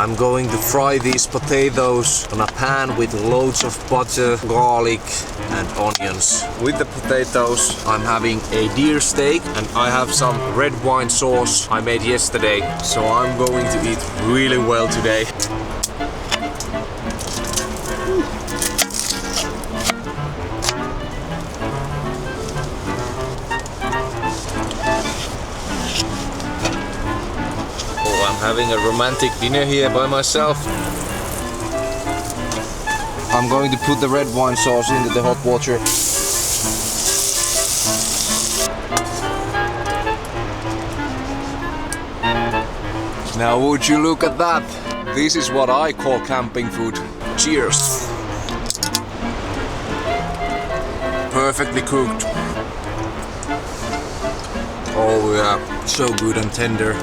I'm going to fry these potatoes on a pan with loads of butter, garlic and onions. With the potatoes I'm having a deer steak and I have some red wine sauce I made yesterday. So I'm going to eat really well today. I'm having a romantic dinner here by myself. I'm going to put the red wine sauce into the hot water. Now would you look at that? This is what I call camping food. Cheers! Perfectly cooked. Oh yeah, so good and tender.